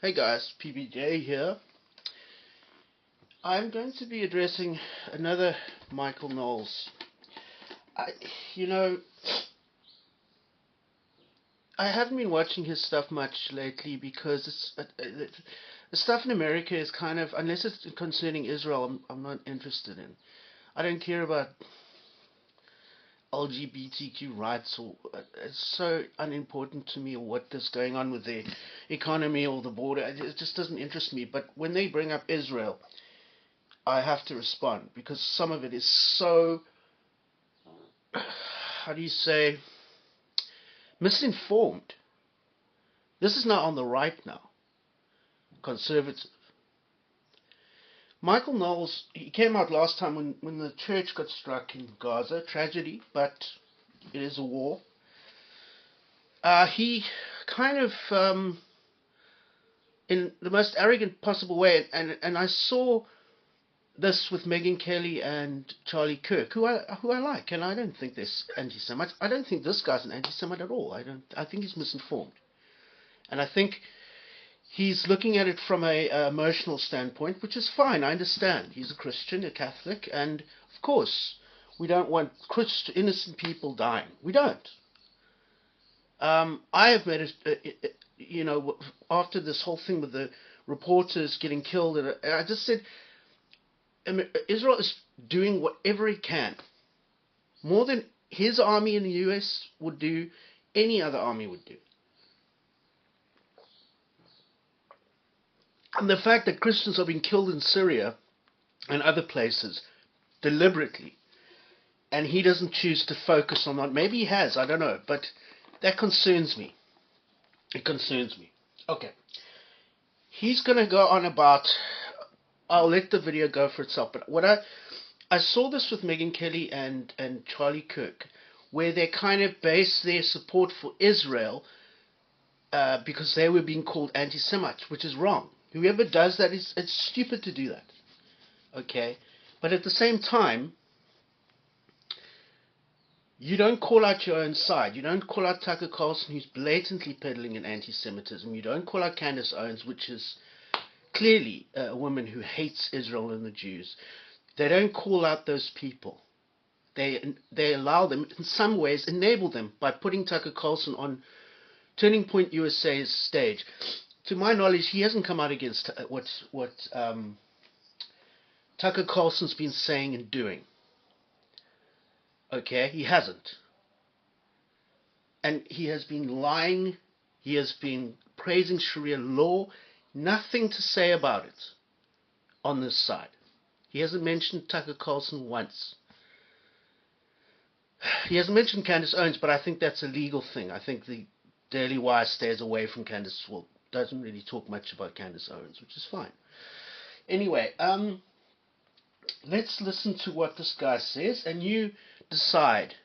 Hey guys, PBJ here. I'm going to be addressing another Michael Knowles. I, you know, I haven't been watching his stuff much lately because the stuff in America is kind of, unless it's concerning Israel, I'm not interested in. I don't care about LGBTQ rights or it's so unimportant to me or what is going on with the economy or the border. It just doesn't interest me. But when they bring up Israel, I have to respond because some of it is so, how do you say, misinformed. This is not on the right now, conservative. Michael Knowles, he came out last time when the church got struck in Gaza. Tragedy, but it is a war. He kind of, in the most arrogant possible way, and I saw this with Megyn Kelly and Charlie Kirk, who I like, and I don't think they're anti-Semites. I don't think this guy's an anti-Semite at all. I think he's misinformed, and I think he's looking at it from a emotional standpoint, which is fine. I understand. He's a Christian, a Catholic, and of course, we don't want innocent people dying. We don't. I have made it, after this whole thing with the reporters getting killed, and I just said, Israel is doing whatever it can, more than his army in the US would do, any other army would do. And the fact that Christians are being killed in Syria and other places deliberately, and he doesn't choose to focus on that. Maybe he has, I don't know, but that concerns me. It concerns me. Okay. He's going to go on about, I'll let the video go for itself, but what I saw this with Megyn Kelly and Charlie Kirk, where they kind of base their support for Israel because they were being called anti-Semites, which is wrong. Whoever does that, it's stupid to do that. Okay? But at the same time, you don't call out your own side. You don't call out Tucker Carlson, who's blatantly peddling an anti-Semitism. You don't call out Candace Owens, which is clearly a woman who hates Israel and the Jews. They don't call out those people. They allow them, in some ways, enable them by putting Tucker Carlson on Turning Point USA's stage. To my knowledge, he hasn't come out against what Tucker Carlson's been saying and doing. Okay, he hasn't. And he has been lying. He has been praising Sharia law. Nothing to say about it on this side. He hasn't mentioned Tucker Carlson once. He hasn't mentioned Candace Owens, but I think that's a legal thing. I think the Daily Wire stays away from Candace. Well, doesn't really talk much about Candace Owens, which is fine. Anyway, let's listen to what this guy says, and you decide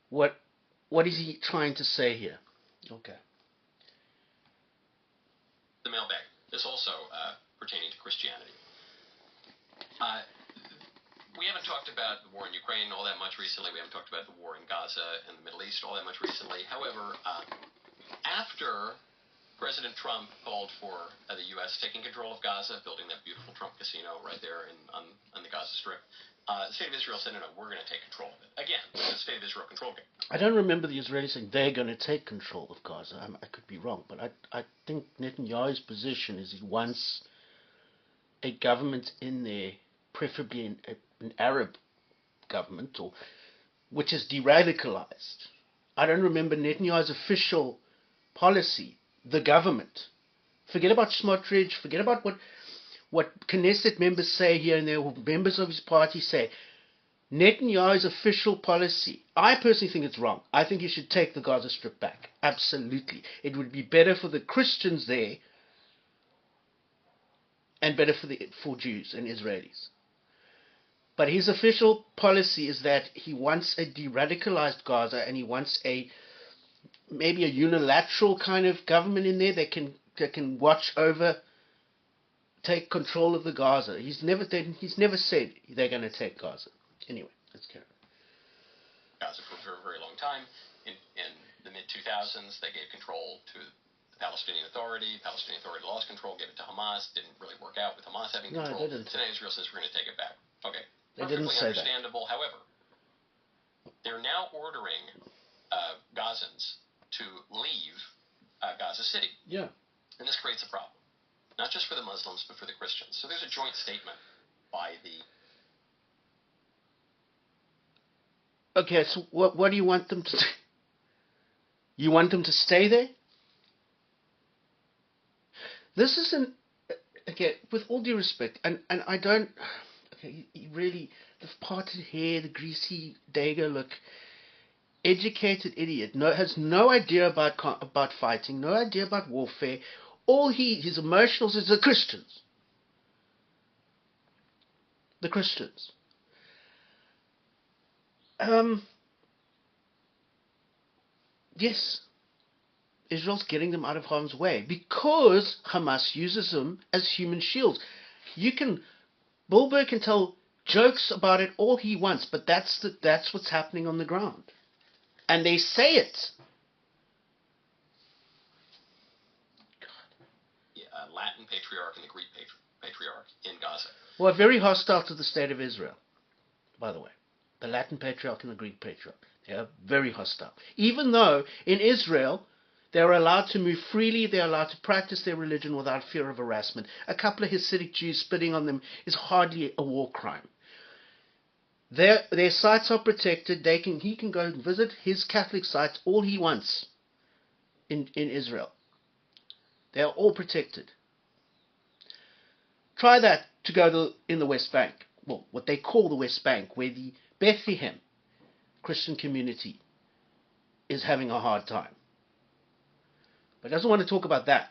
what is he trying to say here. Okay. The mailbag is also pertaining to Christianity. We haven't talked about the war in Ukraine all that much recently. We haven't talked about the war in Gaza and the Middle East all that much recently. However, after President Trump called for the U.S. taking control of Gaza, building that beautiful Trump casino right there on the Gaza Strip, the state of Israel said, no, we're going to take control of it. Again, the state of Israel controlled it. I don't remember the Israelis saying they're going to take control of Gaza. I could be wrong, but I think Netanyahu's position is he wants a government in there, preferably an Arab government, or which is de-radicalized. I don't remember Netanyahu's official policy, the government. Forget about Smotrich, forget about what Knesset members say here and there, or members of his party say. Netanyahu's official policy, I personally think it's wrong. I think he should take the Gaza Strip back. Absolutely. It would be better for the Christians there and better for Jews and Israelis. But his official policy is that he wants a de-radicalized Gaza, and he wants maybe a unilateral kind of government in there that can watch over, take control of the Gaza. He's never said they're going to take Gaza. Anyway, let's carry on. Gaza for a very, very long time. In the mid-2000s, they gave control to Palestinian Authority. Palestinian Authority lost control, gave it to Hamas. Didn't really work out with Hamas having No, control. they didn't. So now Israel says we're going to take it back. Okay, They perfectly didn't say that. understandable. However, they're now ordering Gazans to leave Gaza City. Yeah. And this creates a problem, not just for the Muslims, but for the Christians. So there's a joint statement by the... Okay, so what do you want them to do? You want them to stay there? This isn't... Okay, with all due respect, and I don't... Okay, you really... The parted hair, the greasy Dago look... Educated idiot, has no idea about fighting, no idea about warfare. All his emotionals is the Christians. The Christians. Yes, Israel's getting them out of harm's way because Hamas uses them as human shields. Bill Burr can tell jokes about it all he wants, but that's what's happening on the ground. And they say it. Latin patriarch and the Greek patriarch in Gaza. Well, very hostile to the state of Israel, by the way. The Latin patriarch and the Greek patriarch. They are very hostile. Even though in Israel, they're allowed to move freely, they're allowed to practice their religion without fear of harassment. A couple of Hasidic Jews spitting on them is hardly a war crime. Their sites are protected. He can go and visit his Catholic sites all he wants in Israel. They are all protected. Try that to go in the West Bank. Well, what they call the West Bank, where the Bethlehem Christian community is having a hard time. But doesn't want to talk about that.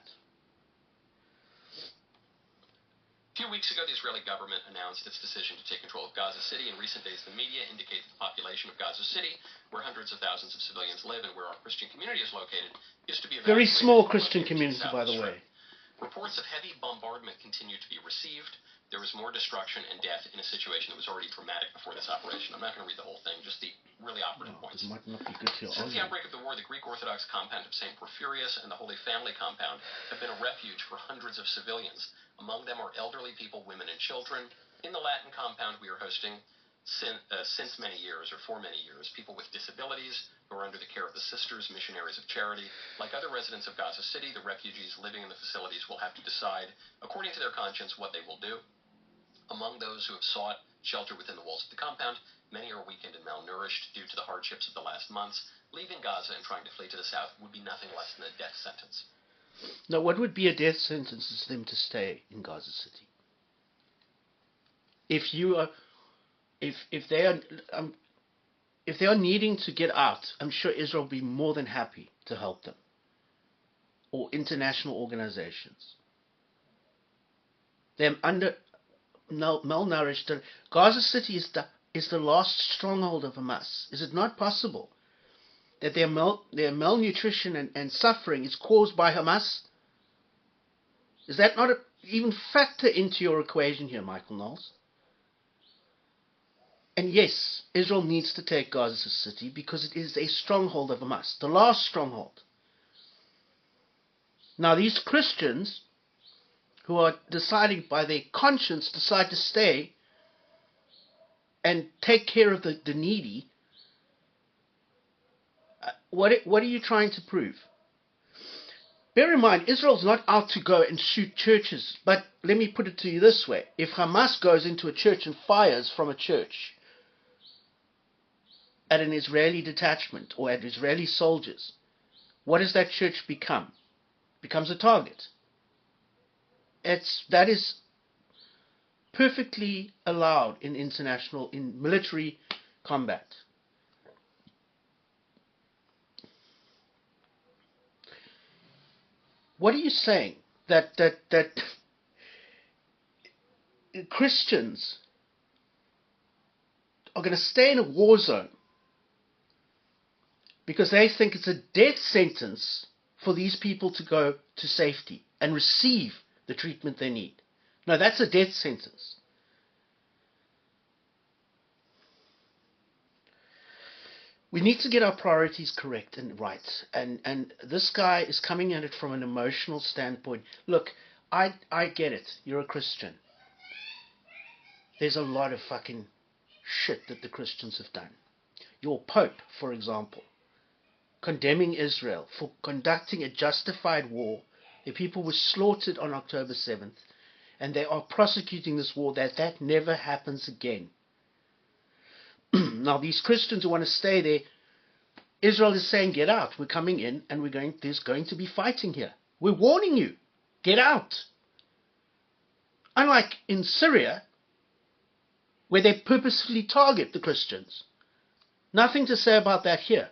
A few weeks ago, the Israeli government announced its decision to take control of Gaza City. In recent days, the media indicate that the population of Gaza City, where hundreds of thousands of civilians live and where our Christian community is located, used to be very small Christian community, by the way. Reports of heavy bombardment continue to be received. There was more destruction and death in a situation that was already dramatic before this operation. I'm not going to read the whole thing, just the really operative points. It might not be good to Since the outbreak of the war, the Greek Orthodox compound of St. Porphyrius and the Holy Family compound have been a refuge for hundreds of civilians. Among them are elderly people, women, and children. In the Latin compound, we are hosting, since many years, or for many years, people with disabilities who are under the care of the Sisters, Missionaries of Charity. Like other residents of Gaza City, the refugees living in the facilities will have to decide, according to their conscience, what they will do. Among those who have sought shelter within the walls of the compound, many are weakened and malnourished due to the hardships of the last months. Leaving Gaza and trying to flee to the south would be nothing less than a death sentence. Now, what would be a death sentence is them to stay in Gaza City. If they are needing to get out, I'm sure Israel will be more than happy to help them, or international organizations. They're malnourished. Gaza City is the last stronghold of Hamas. Is it not possible that their malnutrition and suffering is caused by Hamas? Is that not even factor into your equation here, Michael Knowles? And yes, Israel needs to take Gaza City because it is a stronghold of Hamas, the last stronghold. Now these Christians who are deciding by their conscience decide to stay and take care of the needy, what are you trying to prove? Bear in mind, Israel's not out to go and shoot churches, but let me put it to you this way. If Hamas goes into a church and fires from a church at an Israeli detachment or at Israeli soldiers, what does that church become? It becomes a target. That is perfectly allowed in military combat. What are you saying? That Christians are going to stay in a war zone because they think it's a death sentence for these people to go to safety and receive the treatment they need? No, that's a death sentence. We need to get our priorities correct and right. And this guy is coming at it from an emotional standpoint. Look, I get it. You're a Christian. There's a lot of fucking shit that the Christians have done. Your Pope, for example, condemning Israel for conducting a justified war. The people were slaughtered on October 7th, and they are prosecuting this war that never happens again. Now, these Christians who want to stay there, Israel is saying, get out. We're coming in, and there's going to be fighting here. We're warning you. Get out. Unlike in Syria, where they purposefully target the Christians. Nothing to say about that here.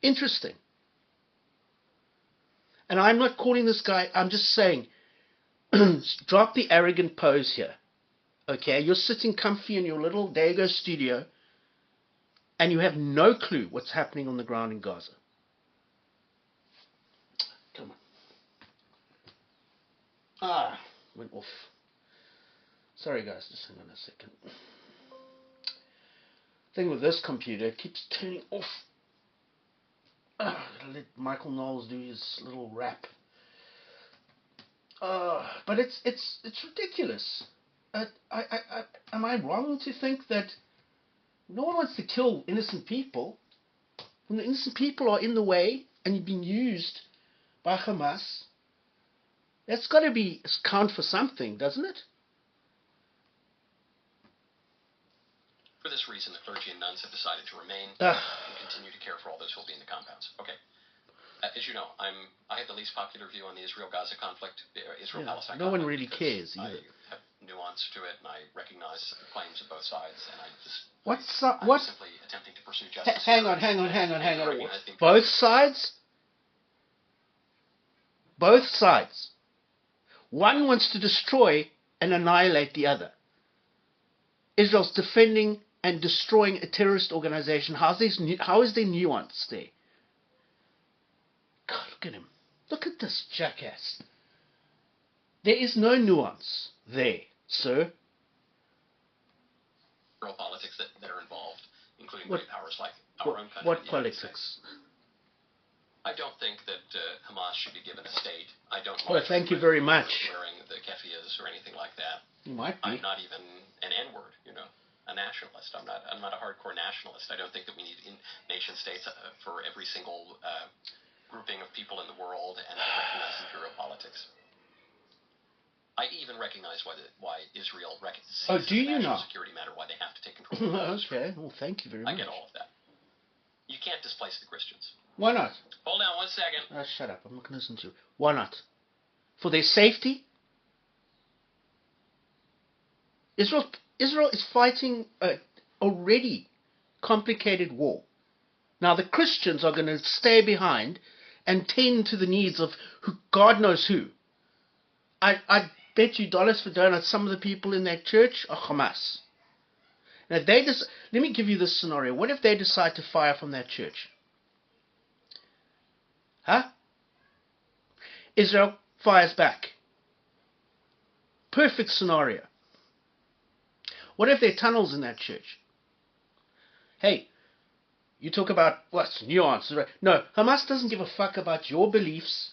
Interesting. And I'm not calling this guy, I'm just saying, drop the arrogant pose here. Okay, you're sitting comfy in your little Dago studio, and you have no clue what's happening on the ground in Gaza. Come on. Went off. Sorry guys, just hang on a second. Thing with this computer, it keeps turning off. Gotta let Michael Knowles do his little rap. But it's ridiculous. Am I wrong to think that no one wants to kill innocent people? When the innocent people are in the way and you've been used by Hamas, that's got to count for something, doesn't it? For this reason, the clergy and nuns have decided to remain and continue to care for all those who will be in the compounds. Okay. As you know, I have the least popular view on the Israel-Gaza conflict, Israel-Palestine conflict. No one really cares either. I have nuance to it, and I recognize the claims of both sides, and I'm simply attempting to pursue justice. Hang on. Both sides? Both sides. One wants to destroy and annihilate the other. Israel's defending and destroying a terrorist organization. How is there nuance there? God, look at him. Look at this jackass. There is no nuance there, sir. Real politics that are involved, including great powers like our own country. What politics? I don't think that Hamas should be given a state. I don't. Well, thank you very much. Wearing the keffiyehs or anything like that. You might be. I'm not even an N-word, a nationalist. I'm not a hardcore nationalist. I don't think that we need nation states for every single grouping of people in the world, and I recognize imperial politics. I even recognize why Israel sees as a national security matter, why they have to take control of Israel. Okay, well, thank you very much. I get all of that. You can't displace the Christians. Why not? Hold on 1 second. Shut up. I'm not going to listen to you. Why not? For their safety? Israel is fighting an already complicated war. Now the Christians are going to stay behind and tend to the needs of God knows who. I bet you dollars for donuts some of the people in that church are Hamas. Now let me give you this scenario. What if they decide to fire from that church? Huh? Israel fires back. Perfect scenario. What if there are tunnels in that church? Hey, you talk about what's nuance. No, Hamas doesn't give a fuck about your beliefs.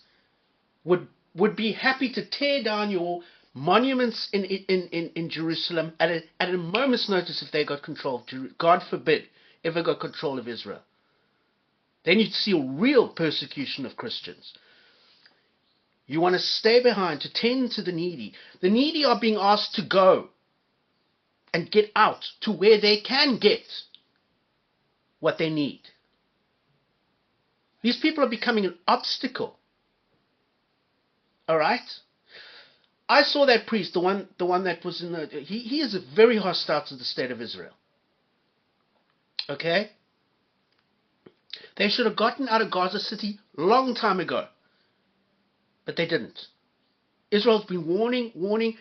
Would be happy to tear down your monuments in Jerusalem at a moment's notice if they got control. God forbid, ever got control of Israel. Then you'd see a real persecution of Christians. You want to stay behind to tend to the needy. The needy are being asked to go and get out to where they can get what they need. These people are becoming an obstacle. All right? I saw that priest, the one that was in the... He is very hostile to the state of Israel. Okay? They should have gotten out of Gaza City long time ago. But they didn't. Israel's been warning.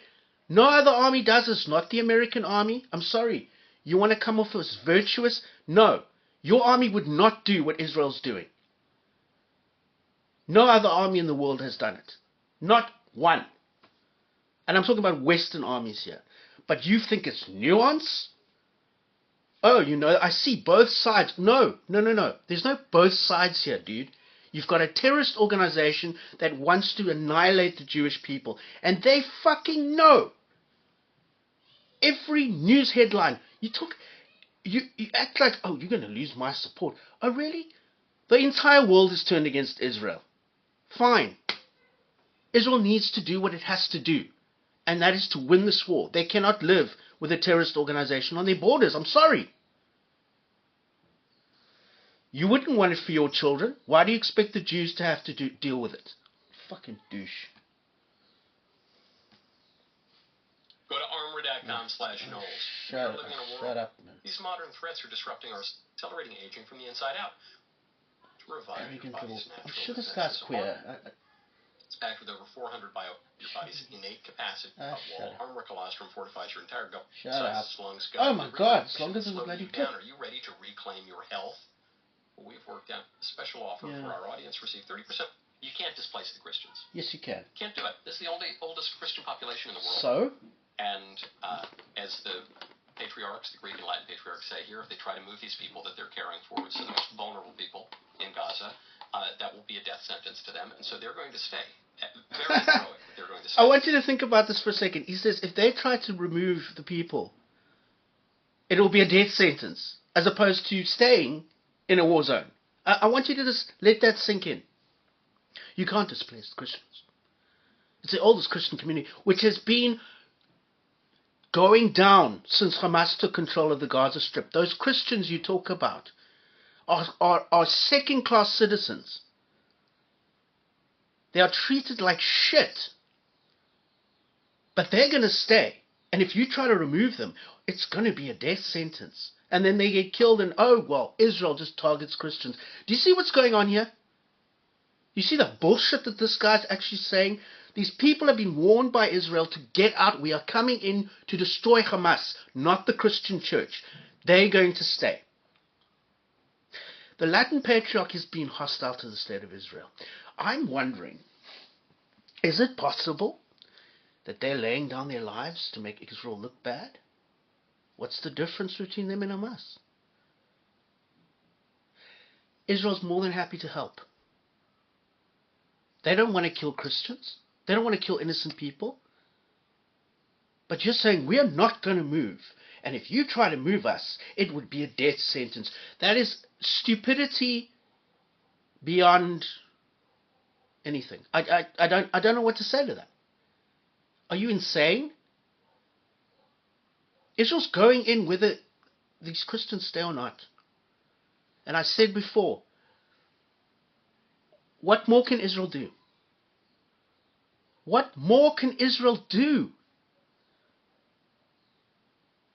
No other army does this, not the American army. I'm sorry. You want to come off as virtuous? No. Your army would not do what Israel's doing. No other army in the world has done it. Not one. And I'm talking about Western armies here. But you think it's nuance? Oh, I see both sides. No, no, no, no. There's no both sides here, dude. You've got a terrorist organization that wants to annihilate the Jewish people. And they fucking know. Every news headline, you act like, oh, you're going to lose my support. Oh, really? The entire world is turned against Israel. Fine. Israel needs to do what it has to do. And that is to win this war. They cannot live with a terrorist organization on their borders. I'm sorry. You wouldn't want it for your children. Why do you expect the Jews to have to deal with it? Fucking douche. Go to armor.com/Knowles. Shut up, man. These modern threats are disrupting our accelerating aging from the inside out. To revive your body's natural I'm sure this guy's queer. It's packed with over 400 your body's innate capacity of wall armor. Colostrum fortifies your entire gut, size, lungs, gut. Oh my God! As long as it's bloody clip. Are you ready to reclaim your health? Well, we've worked out a special offer for our audience. Receive 30%. You can't displace the Christians. Yes, you can. Can't do it. This is the oldest Christian population in the world. So? And as the patriarchs, the Greek and Latin patriarchs say here, if they try to move these people that they're caring for, so the most vulnerable people in Gaza, that will be a death sentence to them, and so they're going to stay. Very heroic, but they're going to stay. I want you to think about this for a second. He says if they try to remove the people, it will be a death sentence, as opposed to staying in a war zone. I want you to just let that sink in. You can't displace Christians. It's the oldest Christian community, which has been going down since Hamas took control of the Gaza Strip. Those Christians you talk about are second-class citizens. They are treated like shit. But they're going to stay. And if you try to remove them, it's going to be a death sentence. And then they get killed and, oh, well, Israel just targets Christians. Do you see what's going on here? You see the bullshit that this guy's actually saying? These people have been warned by Israel to get out. We are coming in to destroy Hamas, not the Christian church. They're going to stay. The Latin Patriarch has been hostile to the state of Israel. I'm wondering, is it possible that they're laying down their lives to make Israel look bad? What's the difference between them and Hamas? Israel's more than happy to help. They don't want to kill Christians. They don't want to kill innocent people. But you're saying we are not going to move. And if you try to move us, it would be a death sentence. That is stupidity beyond anything. I don't know what to say to that. Are you insane? Israel's going in whether these Christians stay or not. And I said before, what more can Israel do? What more can Israel do?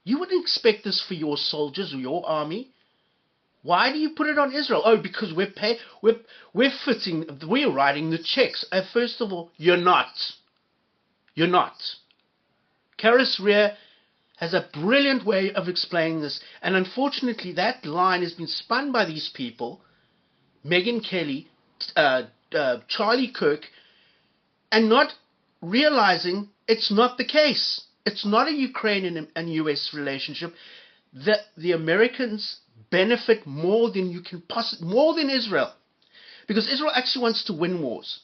You wouldn't expect this for your soldiers or your army. Why do you put it on Israel? Oh, because we're writing the checks. First of all, you're not. You're not. Karis Rear has a brilliant way of explaining this, and unfortunately that line has been spun by these people, Megyn Kelly, Charlie Kirk, and not realizing it's not the case. It's not a Ukrainian and US relationship. The Americans benefit more than more than Israel, because Israel actually wants to win wars.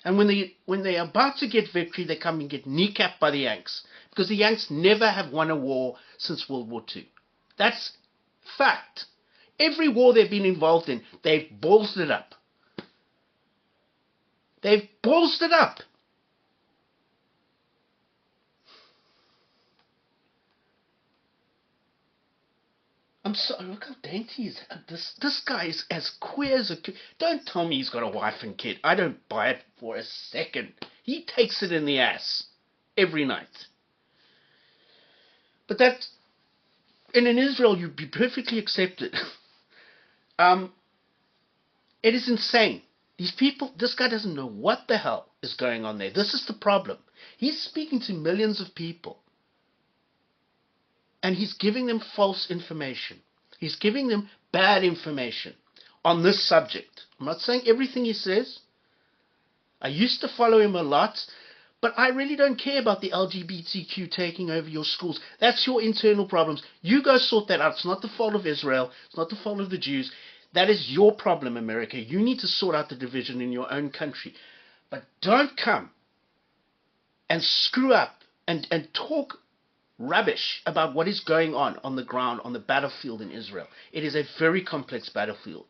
And when they're about to get victory, they come and get kneecapped by the Yanks, because the Yanks never have won a war since World War II. That's fact. Every war they've been involved in, they've ballsed it up. They've ballsed it up. I'm sorry, look how dainty he is. This guy is as queer as a... Don't tell me he's got a wife and kid. I don't buy it for a second. He takes it in the ass every night. But that... And in Israel, you'd be perfectly accepted. It is insane. These people... This guy doesn't know what the hell is going on there. This is the problem. He's speaking to millions of people. And he's giving them false information. He's giving them bad information on this subject. I'm not saying everything he says. I used to follow him a lot, But I really don't care about the LGBTQ taking over your schools. That's your internal problems. You go sort that out. It's not the fault of Israel. It's not the fault of the Jews. That is your problem, America. You need to sort out the division in your own country. But don't come and screw up and talk rubbish about what is going on the ground, on the battlefield in Israel. It is a very complex battlefield.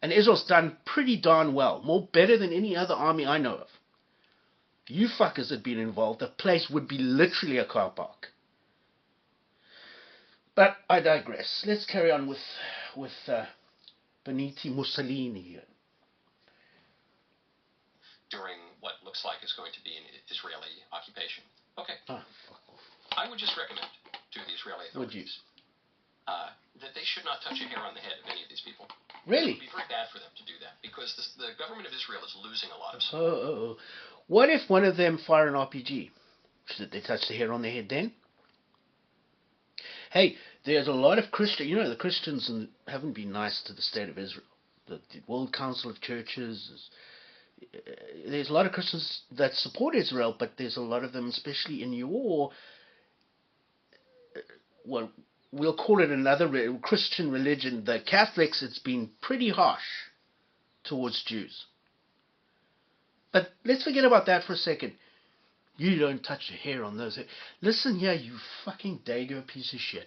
And Israel's done pretty darn well. More better than any other army I know of. If you fuckers had been involved, the place would be literally a car park. But I digress. Let's carry on with Benito Mussolini here. During what looks like is going to be an Israeli occupation. Okay. Oh, fuck off. I would just recommend to the Israeli authorities that they should not touch a hair on the head of any of these people. Really? It would be very bad for them to do that because the government of Israel is losing a lot of support. Oh. What if one of them fire an RPG? Should they touch the hair on their head then? Hey, there's a lot of Christians. You know, the Christians haven't been nice to the state of Israel. The World Council of Churches. There's a lot of Christians that support Israel, but there's a lot of them, especially in your, well, we'll call it another Christian religion. The Catholics, it's been pretty harsh towards Jews. But let's forget about that for a second. You don't touch a hair on those. Listen here, you fucking Dago piece of shit.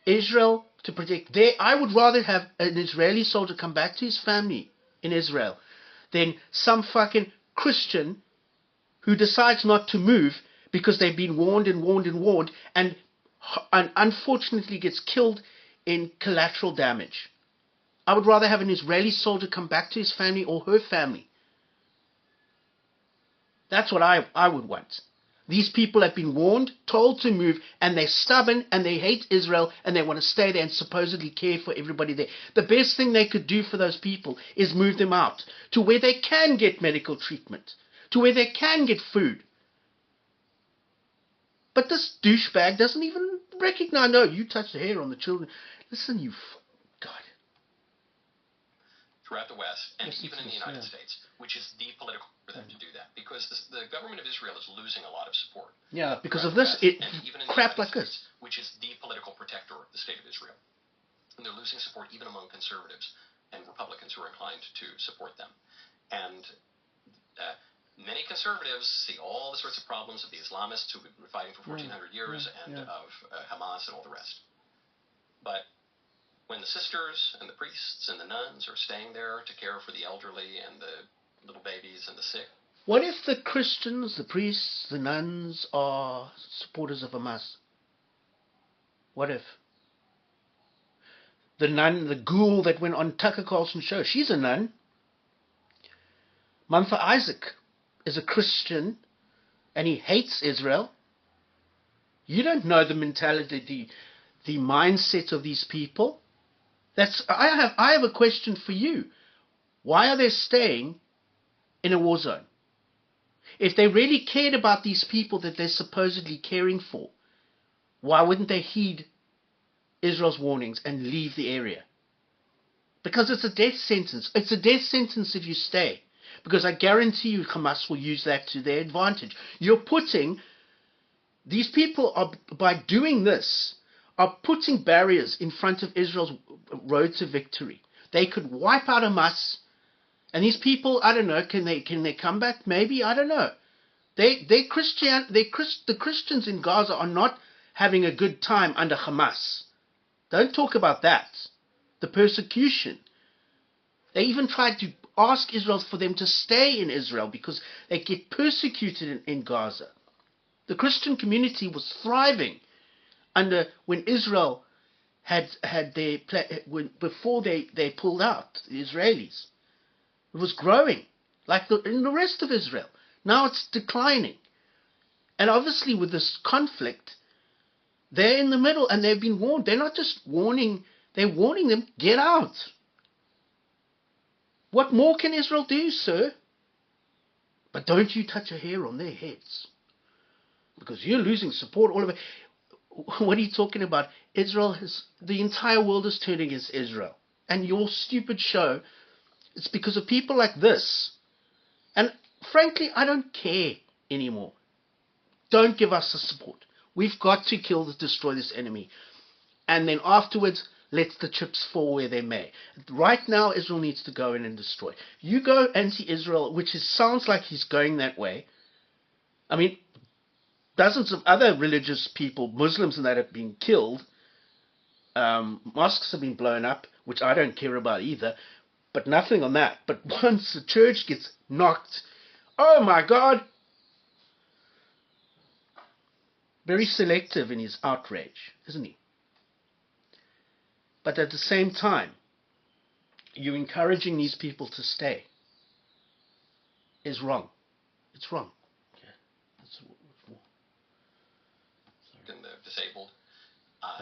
Israel, to protect I would rather have an Israeli soldier come back to his family in Israel than some fucking Christian who decides not to move because they've been warned and unfortunately gets killed in collateral damage. I would rather have an Israeli soldier come back to his family or her family. That's what I would want. These people have been warned, told to move, and they're stubborn, and they hate Israel, and they want to stay there and supposedly care for everybody there. The best thing they could do for those people is move them out to where they can get medical treatment, to where they can get food. But this douchebag doesn't even recognize, no, you touch the hair on the children. Listen, you God. Throughout the West, and even in the United yeah. States, which is depolitical for them to do that, because the government of Israel is losing a lot of support. Yeah, because of this, crap like this. Which is the political protector of the state of Israel. And they're losing support even among conservatives and Republicans who are inclined to support them. And many conservatives see all the sorts of problems of the Islamists who've been fighting for 1,400 years and of Hamas and all the rest. But when the sisters and the priests and the nuns are staying there to care for the elderly and the little babies and the sick. What if the Christians, the priests, the nuns are supporters of Hamas? What if? The nun, the ghoul that went on Tucker Carlson's show, she's a nun. Mantha Isaac is a Christian and he hates Israel. You don't know the mentality, the mindset of these people. I have a question for you. Why are they staying in a war zone? If they really cared about these people that they're supposedly caring for, why wouldn't they heed Israel's warnings and leave the area? Because it's a death sentence. It's a death sentence if you stay. Because I guarantee you Hamas will use that to their advantage. You're putting, these people are, by doing this, are putting barriers in front of Israel's road to victory. They could wipe out Hamas, and these people, I don't know, can they come back? Maybe, I don't know. The Christians in Gaza are not having a good time under Hamas. Don't talk about that. The persecution. They even tried to ask Israel for them to stay in Israel because they get persecuted in Gaza. The Christian community was thriving when Israel before they pulled out, the Israelis. It was growing like in the rest of Israel. Now it's declining. And obviously with this conflict, they're in the middle and they've been warned. They're not just warning, they're warning them, get out. What more can Israel do, sir? But don't you touch a hair on their heads. Because you're losing support all over. What are you talking about? The entire world is turning against Israel. And your stupid show, it's because of people like this. And frankly, I don't care anymore. Don't give us the support. We've got to destroy this enemy. And then afterwards, let the chips fall where they may. Right now, Israel needs to go in and destroy. You go anti-Israel, which sounds like he's going that way. I mean, dozens of other religious people, Muslims and that, have been killed. Mosques have been blown up, which I don't care about either. But nothing on that. But once the church gets knocked, oh my God. Very selective in his outrage, isn't he? But at the same time, you encouraging these people to stay is wrong. It's wrong. Okay. That's what we're for. And the disabled.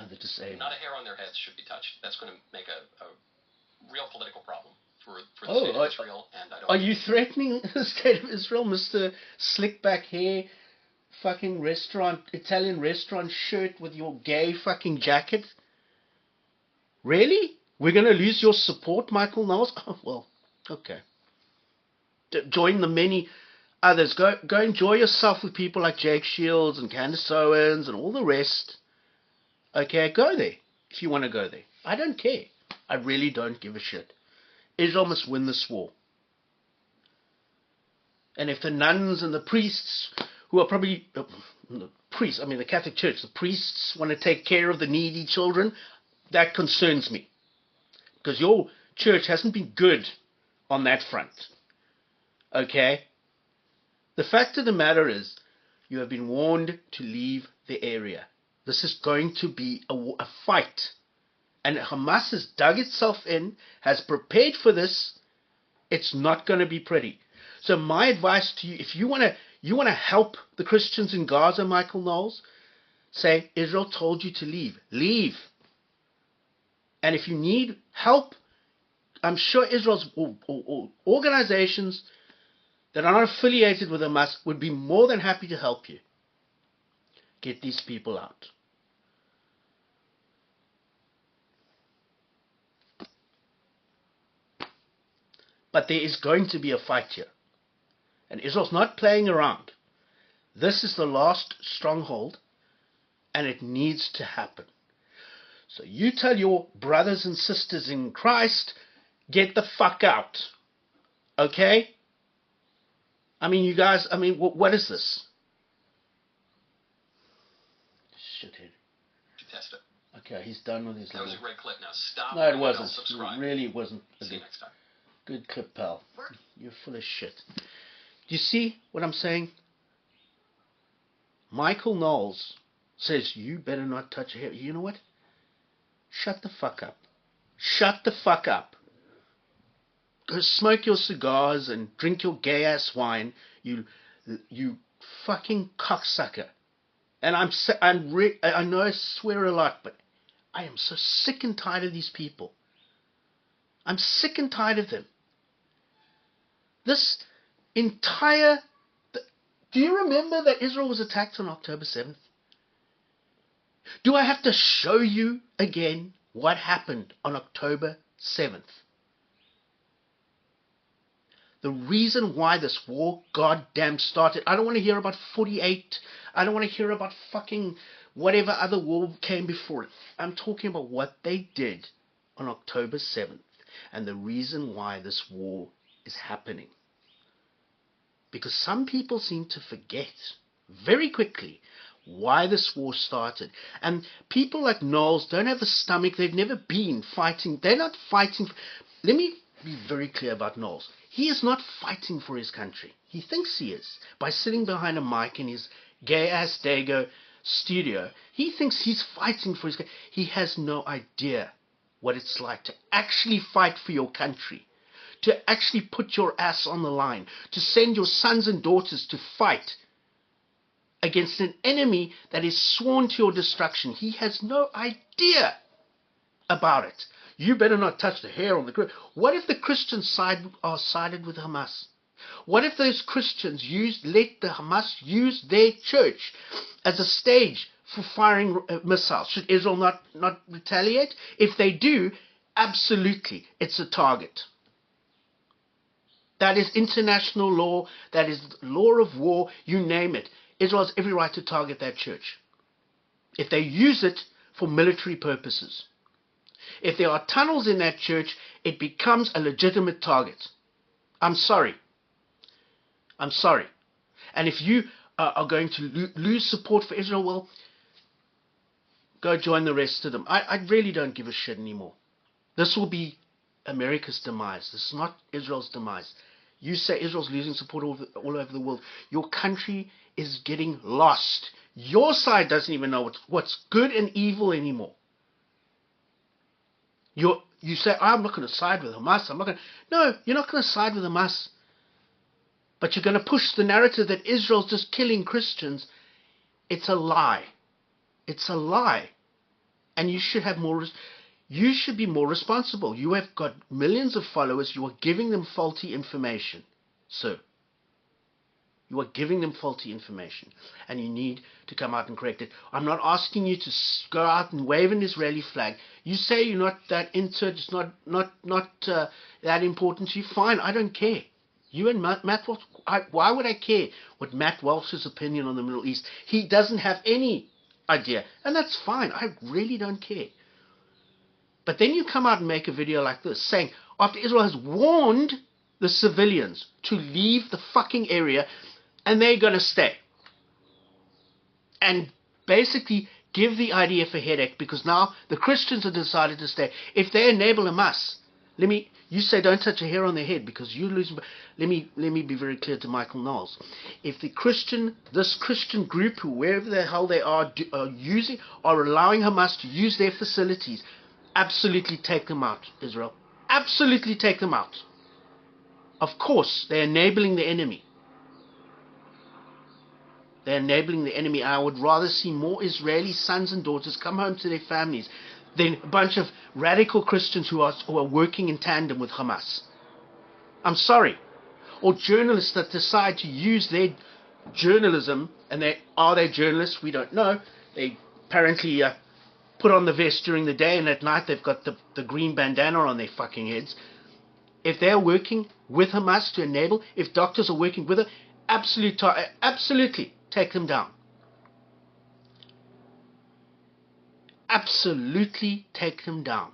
The disabled. Not a hair on their heads should be touched. That's going to make a real political problem for the state of Israel. And I don't. Are you threatening the state of Israel, Mr. Slick back hair, fucking Italian restaurant shirt with your gay fucking jacket? Really? We're going to lose your support, Michael Knowles? Oh, well, okay. Join the many others. Go enjoy yourself with people like Jake Shields and Candace Owens and all the rest. Okay, go there if you want to go there. I don't care. I really don't give a shit. Israel must win this war. And if the nuns and the priests, who are probably, the Catholic Church, the priests want to take care of the needy children, that concerns me. Because your church hasn't been good on that front. Okay? The fact of the matter is, you have been warned to leave the area. This is going to be a fight. And Hamas has dug itself in, has prepared for this. It's not going to be pretty. So my advice to you, if you want to help the Christians in Gaza, Michael Knowles, say, Israel told you to leave. Leave. And if you need help, I'm sure Israel's organizations that are not affiliated with Hamas would be more than happy to help you. Get these people out. But there is going to be a fight here. And Israel's not playing around. This is the last stronghold, and it needs to happen. So you tell your brothers and sisters in Christ, get the fuck out. Okay? I mean, you guys, what is this? Shithead. Test it. Okay, he's done with his... That was a great clip. Now stop. No, it wasn't. Subscribe. It really wasn't. See you next time. Good clip, pal. You're full of shit. Do you see what I'm saying? Michael Knowles says, you better not touch a hair. You know what? Shut the fuck up. Shut the fuck up. Go smoke your cigars and drink your gay-ass wine, you fucking cocksucker. And I know I swear a lot, but I am so sick and tired of these people. I'm sick and tired of them. This entire... Do you remember that Israel was attacked on October 7th? Do I have to show you again what happened on October 7th? The reason why this war goddamn started. I don't want to hear about 48. I don't want to hear about fucking whatever other war came before it. I'm talking about what they did on October 7th. And the reason why this war is happening. Because some people seem to forget very quickly why this war started. And people like Knowles don't have the stomach. They've never been fighting. They're not fighting. Let me be very clear about Knowles. He is not fighting for his country. He thinks he is. By sitting behind a mic in his gay-ass Dago studio, he thinks he's fighting for his country. He has no idea what it's like to actually fight for your country. To actually put your ass on the line. To send your sons and daughters to fight against an enemy that is sworn to your destruction. He has no idea about it. You better not touch the hair on the Christian. What if the Christians are sided with Hamas? What if those Christians let the Hamas use their church as a stage for firing missiles? Should Israel not retaliate? If they do, absolutely, it's a target. That is international law. That is law of war. You name it. Israel has every right to target that church if they use it for military purposes. If there are tunnels in that church, it becomes a legitimate target. I'm sorry. I'm sorry. And if you are going to lose support for Israel, well, go join the rest of them. I really don't give a shit anymore. This will be America's demise. This is not Israel's demise. You say Israel's losing support all over the world. Your country is getting lost. Your side doesn't even know what's good and evil anymore. You say, I'm not going to side with Hamas. No, you're not going to side with Hamas. But you're going to push the narrative that Israel's just killing Christians. It's a lie. It's a lie. And you should have more. You should be more responsible. You have got millions of followers. You are giving them faulty information, sir. You are giving them faulty information, and you need to come out and correct it. I'm not asking you to go out and wave an Israeli flag. You say you're not that into it. It's not that important to you. Fine, I don't care. You and Matt Walsh. Why would I care what Matt Walsh's opinion on the Middle East? He doesn't have any idea, and that's fine. I really don't care. But then you come out and make a video like this saying, after Israel has warned the civilians to leave the fucking area, and they're going to stay. And basically give the IDF a headache because now the Christians have decided to stay. If they enable Hamas, you say don't touch a hair on their head because you lose. Let me be very clear to Michael Knowles. If this Christian group, whoever the hell they are allowing Hamas to use their facilities, absolutely take them out, Israel. Absolutely take them out. Of course, they're enabling the enemy. They're enabling the enemy. I would rather see more Israeli sons and daughters come home to their families than a bunch of radical Christians who are working in tandem with Hamas. I'm sorry. Or journalists that decide to use their journalism, and are they journalists? We don't know. They apparently put on the vest during the day, and at night they've got the green bandana on their fucking heads. If they're working with Hamas to enable, if doctors are working with her, absolutely take them down. Absolutely take them down.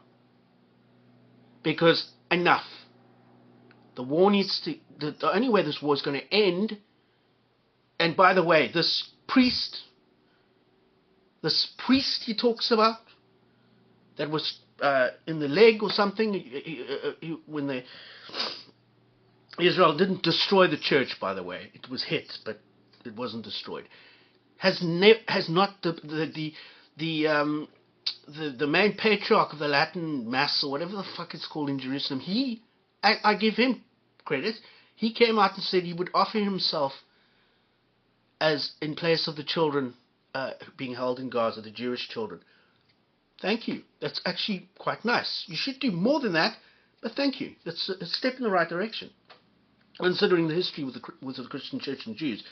Because enough. The war needs to. The only way this war is going to end. And by the way, this priest he talks about, that was in the leg or something, when Israel didn't destroy the church, by the way. It was hit, but it wasn't destroyed. Has not the main patriarch of the Latin Mass, or whatever the fuck it's called in Jerusalem, I give him credit. He came out and said he would offer himself as in place of the children being held in Gaza, the Jewish children. Thank you. That's actually quite nice. You should do more than that, but thank you. That's a step in the right direction, considering the history with the Christian church and Jews.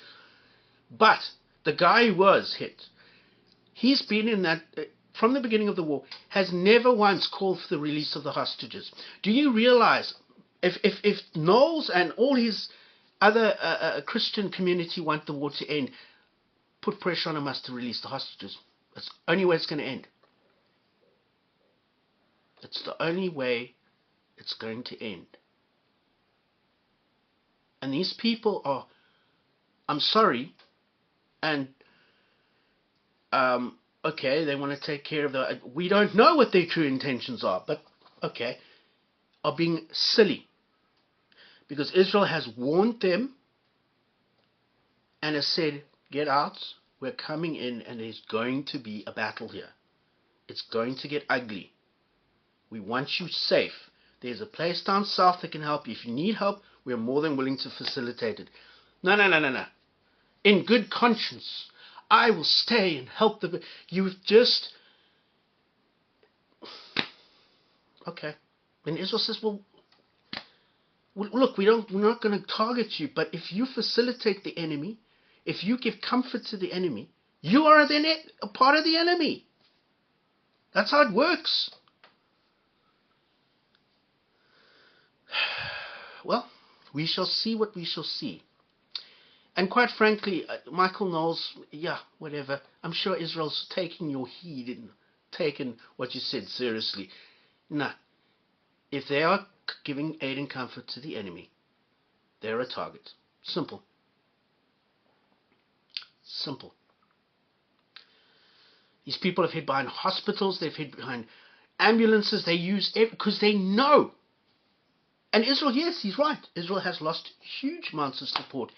But the guy who was hit, he's been in that from the beginning of the war, has never once called for the release of the hostages. Do you realize if Knowles and all his other Christian community want the war to end, put pressure on Hamas to release the hostages. That's the only way it's going to end. It's the only way it's going to end. And these people are, I'm sorry, and okay, they want to take care of we don't know what their true intentions are, but okay, are being silly. Because Israel has warned them and has said, get out, we're coming in, and there's going to be a battle here. It's going to get ugly. We want you safe. There's a place down south that can help you. If you need help, we're more than willing to facilitate it. No. In good conscience, I will stay and help the... You've just... Okay. And Israel says, well, look, we're not going to target you, but if you facilitate the enemy, if you give comfort to the enemy, you are then a part of the enemy. That's how it works. Well, We shall see what we shall see. And quite frankly, Michael Knowles, yeah, whatever. I'm sure Israel's taking your heed and taking what you said seriously. Nah, if they are giving aid and comfort to the enemy, they're a target. Simple. Simple. These people have hid behind hospitals, they've hid behind ambulances, they use it because they know. And Israel, yes, he's right. Israel has lost huge amounts of support.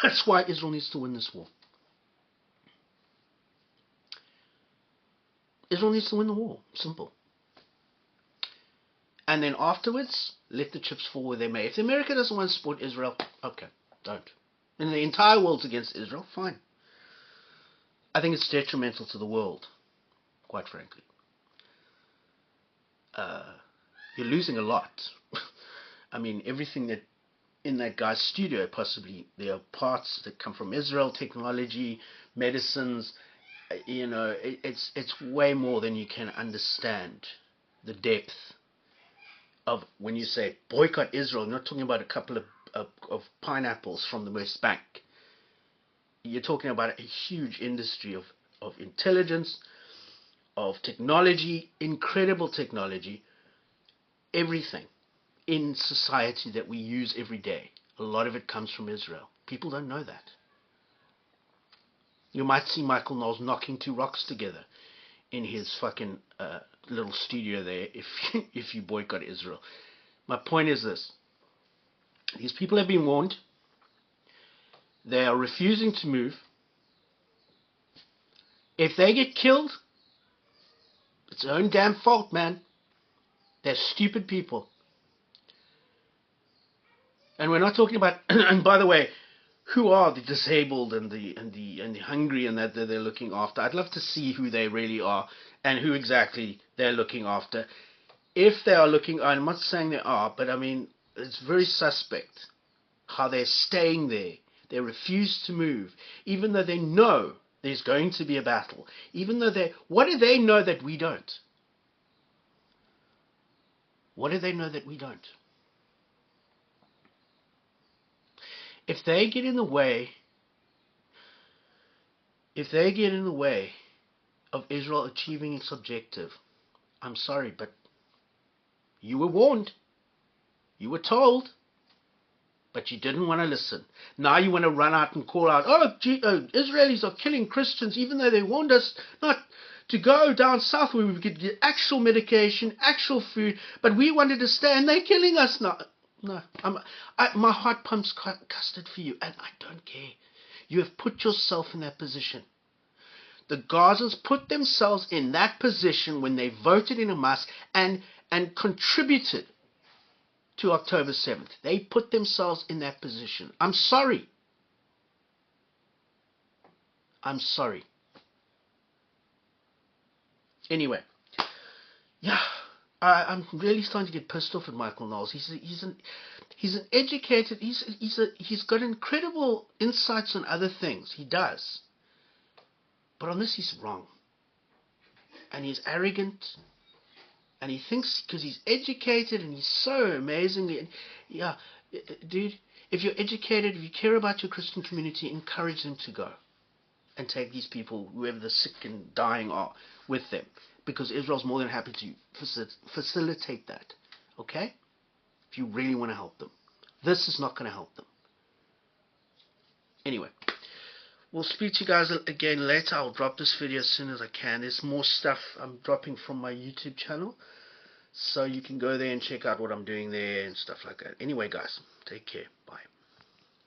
That's why Israel needs to win this war. Israel needs to win the war. Simple. And then afterwards, let the chips fall where they may. If America doesn't want to support Israel, okay, don't. And the entire world's against Israel, fine. I think it's detrimental to the world, quite frankly. You're losing a lot. I mean, everything that in that guy's studio, possibly, there are parts that come from Israel, technology, medicines. It's way more than you can understand. The depth of when you say boycott Israel, you're not talking about a couple of pineapples from the West Bank. You're talking about a huge industry of intelligence, of technology, incredible technology, everything in society that we use every day. A lot of it comes from Israel. People don't know that. You might see Michael Knowles knocking two rocks together in his fucking little studio there if you boycott Israel. My point is this. These people have been warned. They are refusing to move. If they get killed, it's their own damn fault, man. They're stupid people. And we're not talking about, and by the way, who are the disabled and the hungry and that they're looking after? I'd love to see who they really are and who exactly they're looking after. If they are looking, I'm not saying they are, but I mean, it's very suspect how they're staying there. They refuse to move, even though they know there's going to be a battle. Even though what do they know that we don't? What do they know that we don't? If they get in the way, of Israel achieving its objective, I'm sorry, but you were warned. You were told. But you didn't want to listen. Now you want to run out and call out, Israelis are killing Christians, even though they warned us not to go down south where we could get actual medication, actual food, but we wanted to stay and they're killing us now. No, my heart pumps custard for you, and I don't care. You have put yourself in that position. The Gazans put themselves in that position when they voted in Hamas and contributed to October 7th. They put themselves in that position. I'm sorry. I'm sorry. Anyway, yeah, I'm really starting to get pissed off at Michael Knowles. He's an educated. He's got incredible insights on other things. He does, but on this he's wrong, and he's arrogant. And he thinks because he's educated and he's so amazingly, yeah, dude, if you're educated, if you care about your Christian community, encourage them to go and take these people, whoever the sick and dying are, with them. Because Israel's more than happy to facilitate that. Okay? If you really want to help them. This is not going to help them. Anyway. We'll speak to you guys again later. I'll drop this video as soon as I can. There's more stuff I'm dropping from my YouTube channel. So you can go there and check out what I'm doing there and stuff like that. Anyway, guys, take care. Bye.